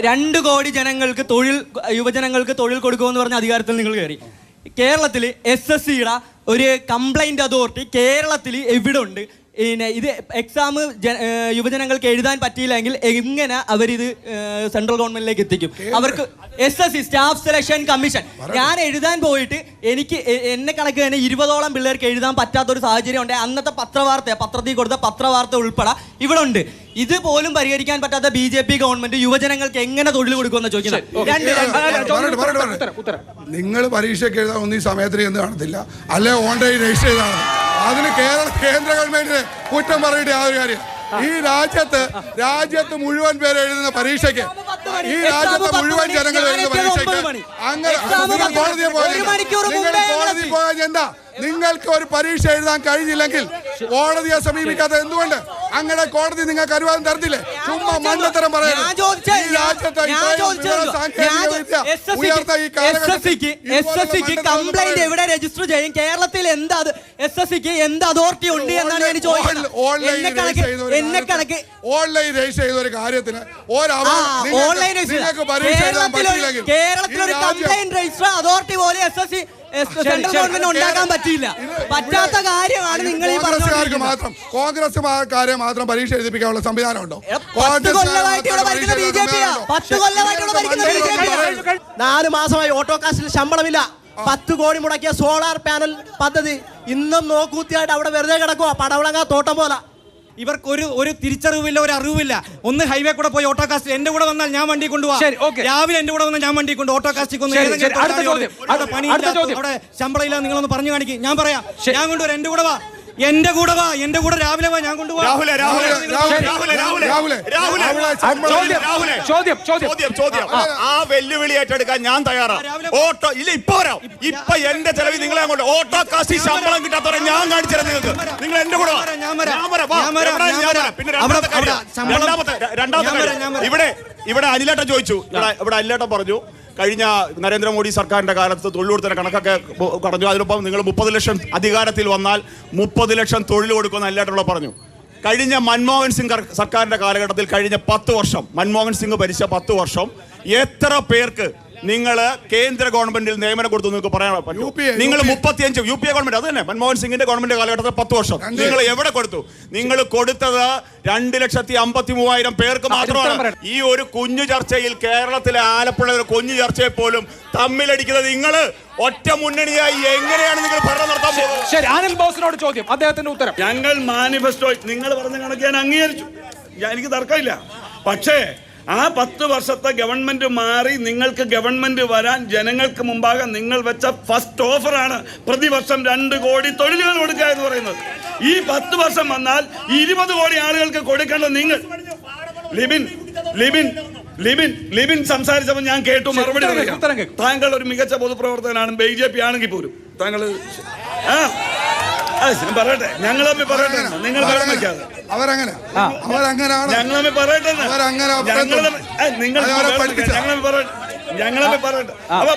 2 കോടി ജനങ്ങൾക്ക് യുവജനങ്ങൾക്ക് തൊഴിൽ കൊടുക്കുമെന്ന് പറഞ്ഞ അധികാരത്തിൽ നിങ്ങൾ കയറി. കേരളത്തിൽ SSCയുടെ ഒരു കംപ്ലൈന്റ് അതോറിറ്റി കേരളത്തിൽ എവിടെ ഉണ്ട്? ഇത് എക്സാം യുവജനങ്ങൾക്ക് എഴുതാൻ പറ്റിയില്ലെങ്കിൽ എങ്ങനെ അവരിത് സെൻട്രൽ ഗവൺമെന്റിലേക്ക് എത്തിക്കും? അവർക്ക് SSC സ്റ്റാഫ് സെലക്ഷൻ കമ്മീഷൻ, ഞാൻ എഴുതാൻ പോയിട്ട് എനിക്ക് എന്നെ കണക്ക് തന്നെ 20ഓളം പിള്ളേർക്ക് എഴുതാൻ പറ്റാത്തൊരു സാഹചര്യം ഉണ്ട്. അന്നത്തെ പത്രത്തിൽ കൊടുത്ത പത്രവാർത്ത ഉൾപ്പെടെ ഇവിടെ ഉണ്ട്. ഇതുപോലും പരിഹരിക്കാൻ പറ്റാത്ത BJP ഗവൺമെന്റ് യുവജനങ്ങൾക്ക് എങ്ങനെ തൊഴിൽ കൊടുക്കുമെന്ന് ചോദിക്കുന്നത്. നിങ്ങൾ പരീക്ഷയ്ക്ക് എഴുതാൻ ഒന്നും ഈ സമയത്തിന് എന്ന് കാണത്തില്ല, അല്ലെ ഓൺലൈൻ രജിസ്റ്റർ ചെയ്താണ്. അതിന് കേന്ദ്ര ഗവൺമെന്റിന് കുറ്റം പറഞ്ഞിട്ട് യാതൊരു കാര്യം. ഈ രാജ്യത്ത് മുഴുവൻ പേര് എഴുതുന്ന പരീക്ഷയ്ക്ക്, ഈ രാജ്യത്തെ മുഴുവൻ ജനങ്ങൾ എഴുതുന്ന പരീക്ഷയ്ക്ക് അങ്ങനെ കോടതിയിൽ പോയാൽ എന്താ? നിങ്ങൾക്ക് ഒരു പരീക്ഷ എഴുതാൻ കഴിഞ്ഞില്ലെങ്കിൽ കോടതിയെ സമീപിക്കാത്ത എന്തുകൊണ്ട്? അങ്ങനെ കോടതി നിങ്ങൾക്ക് അനുവാദം തരത്തില്ലേ? ചുമ്മാ മണ്ടത്തരം പറയുന്നത്. കംപ്ലൈന്റ് എവിടെ രജിസ്റ്റർ ചെയ്യും? കേരളത്തിൽ എന്താ SSCക്ക് എന്ത് അതോറിറ്റി ഉണ്ട് എന്നാണ് ഞാൻ ചോദിക്കുന്നത്. ഓൺലൈൻ രജിസ്റ്റർ ചെയ്ത ഒരു കാര്യത്തിന് കേരളത്തിലൊരു കംപ്ലൈന്റ് രജിസ്റ്റർ അതോറിറ്റി പോലെ SSC സെൻട്രൽ ഗവൺമെന്റ് ഉണ്ടാക്കാൻ പറ്റില്ല. പറ്റാത്ത കാര്യമാണ് നിങ്ങൾ ഈ പറഞ്ഞത്. മാത്രം കോൺഗ്രസ്സുകാരെ മാത്രം പരീക്ഷ എഴുതിപ്പിക്കാനുള്ള സംവിധാനം ഉണ്ടോ? 4 മാസമായി ഓട്ടോ കാസ്റ്റിൽ ശമ്പളമില്ല. 10 കോടി മുടക്കിയ സോളാർ പാനൽ പദ്ധതി ഇന്നും നോക്കൂത്തിയായിട്ട് അവിടെ വെറുതെ കിടക്കുക. പടവളങ്ങ തോട്ടം പോലെ. ഇവർക്ക് ഒരു തിരിച്ചറിവില്ല, ഒരു അറിവില്ല. ഒന്ന് ഹൈവേ കൂടെ പോയി ഓട്ടോ കാസ്റ്റ് എന്റെ കൂടെ വന്നാൽ ഞാൻ വണ്ടി കൊണ്ടുപോകാം. രാവിലെ എന്റെ കൂടെ വന്നാൽ ഞാൻ വണ്ടി കൊണ്ട് ഓട്ടോ കാസ്റ്റ് അവിടെ ശമ്പളം ഇല്ല നിങ്ങളൊന്ന് പറഞ്ഞു കാണിക്കും. ഞാൻ പറയാം, ഞാൻ കൊണ്ടുവരാം. എന്റെ കൂടെ വാ, എന്റെ കൂടെ രാവിലെ വാ, ഞാൻ കൊണ്ടുപോകാം. ആ വെല്ലുവിളി ഏറ്റെടുക്കാൻ ഞാൻ തയ്യാറാണ്. ഓട്ടോ ഇല്ല, ഇപ്പൊ വരാം. ഇപ്പൊ എന്റെ ചെലവിൽ നിങ്ങളെ അങ്ങോട്ട് ഓട്ടോ കാസ്റ്റ് ശമ്പളം കിട്ടാത്തവരെ ഞാൻ കാണിച്ചു തരാം നിങ്ങൾക്ക്. നിങ്ങൾ എന്റെ കൂടെ പിന്നെ രണ്ടാമത്തെ ഇവിടെ അനിലേട്ടൻ ചോദിച്ചു. ഇവിടെ അനിലേട്ടൻ പറഞ്ഞു കഴിഞ്ഞ നരേന്ദ്രമോദി സർക്കാരിന്റെ കാലത്ത് തൊഴിൽ കൊടുത്തതിന്റെ കണക്കൊക്കെ പറഞ്ഞു. അതിനൊപ്പം നിങ്ങൾ 30 ലക്ഷം അധികാരത്തിൽ വന്നാൽ 30 ലക്ഷം തൊഴിൽ കൊടുക്കുമെന്ന് അല്ലാട്ടുള്ള പറഞ്ഞു. കഴിഞ്ഞ മൻമോഹൻ സിംഗ് സർക്കാരിന്റെ കാലഘട്ടത്തിൽ കഴിഞ്ഞ 10 വർഷം മൻമോഹൻ സിംഗ് ഭരിച്ച 10 വർഷം എത്ര പേർക്ക് നിങ്ങൾ കേന്ദ്ര ഗവൺമെന്റിൽ നിയമനം കൊടുത്തു നിങ്ങൾക്ക് പറയാൻ പറ്റും? നിങ്ങൾ 35 UPA ഗവൺമെന്റ്, അത് തന്നെ മൻമോഹൻ സിംഗിന്റെ ഗവൺമെന്റ് കാലഘട്ടത്തിൽ 10 വർഷം നിങ്ങൾ എവിടെ കൊടുത്തു? നിങ്ങൾ കൊടുത്തത് 2,53,000 പേർക്ക് മാത്രമാണ്. ഈ ഒരു കുഞ്ഞു ചർച്ചയിൽ, കേരളത്തിലെ ആലപ്പുഴ ഒരു കുഞ്ഞു ചർച്ചയിൽ പോലും തമ്മിലടിക്കുന്നത് നിങ്ങൾ ഒറ്റ മുന്നണിയായി എങ്ങനെയാണ് നിങ്ങൾ ഭരണം നടത്താൻ പോകുന്നത്? ശരി, അനിൽ ബോസിനോട് ചോദ്യം, അദ്ദേഹത്തിന്റെ ഉത്തരം. ഞങ്ങൾ മാനിഫെസ്റ്റോ നിങ്ങൾ പറഞ്ഞ കണക്ക് ഞാൻ അംഗീകരിച്ചു, എനിക്ക് തർക്കമില്ല. പക്ഷേ ആ 10 വർഷത്തെ ഗവൺമെന്റ് മാറി നിങ്ങൾക്ക് ഗവൺമെന്റ് വരാൻ ജനങ്ങൾക്ക് മുമ്പാകെ നിങ്ങൾ വെച്ച ഫസ്റ്റ് ഓഫറാണ് പ്രതിവർഷം 2 കോടി തൊഴിലുകൾ കൊടുക്കുക എന്ന് പറയുന്നത്. ഈ 10 വർഷം വന്നാൽ 20 കോടി ആളുകൾക്ക് കൊടുക്കേണ്ട നിങ്ങൾ ലിബിൻ സംസാരിച്ചപ്പോൾ ഞാൻ കേട്ടു, മറുപടി പറയാം. താങ്കൾ ഒരു മികച്ച പൊതുപ്രവർത്തകനാണ്, BJP ആണെങ്കിൽ പോലും താങ്കൾ പറയട്ടെ, ഞങ്ങൾ തമ്മിൽ പറയട്ടെ, നിങ്ങൾ വെള്ളം വെക്കാതെ ഞങ്ങൾ പറയട്ടെ, ഞങ്ങൾ പറയട്ടെ. അപ്പൊ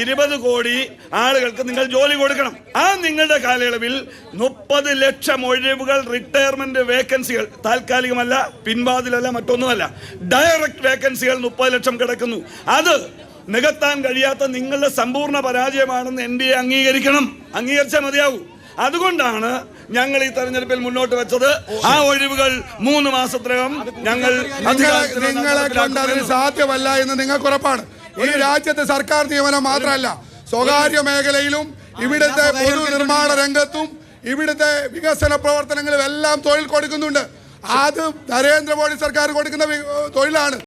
20 കോടി ആളുകൾക്ക് നിങ്ങൾ ജോലി കൊടുക്കണം. ആ നിങ്ങളുടെ കാലയളവിൽ 30 ലക്ഷം ഒഴിവുകൾ, റിട്ടയർമെന്റ് വേക്കൻസികൾ, താൽക്കാലികമല്ല, പിൻവാതിലല്ല, മറ്റൊന്നുമല്ല, ഡയറക്റ്റ് വേക്കൻസികൾ 30 ലക്ഷം കിടക്കുന്നു. അത് നികത്താൻ കഴിയാത്ത നിങ്ങളുടെ സമ്പൂർണ്ണ പരാജയമാണെന്ന് NDA അംഗീകരിച്ചാൽ മതിയാവൂ. അതുകൊണ്ടാണ് ഞങ്ങൾ ഈ തെരഞ്ഞെടുപ്പിൽ മുന്നോട്ട് വെച്ചത്. ആ ഒഴിവുകൾ 3 മാസത്തിനകം ഞങ്ങൾ നിങ്ങളെ കണ്ടതിന് സാധ്യമല്ല എന്ന് നിങ്ങൾക്ക് ഉറപ്പാണ്. ഈ രാജ്യത്തെ സർക്കാർ നിയമനം മാത്രമല്ല, സ്വകാര്യ മേഖലയിലും ഇവിടുത്തെ പൊതു നിർമ്മാണ രംഗത്തും ഇവിടുത്തെ വികസന പ്രവർത്തനങ്ങളും എല്ലാം തൊഴിൽ കൊടുക്കുന്നുണ്ട്. അത് നരേന്ദ്രമോദി സർക്കാർ കൊടുക്കുന്ന തൊഴിലാണ്.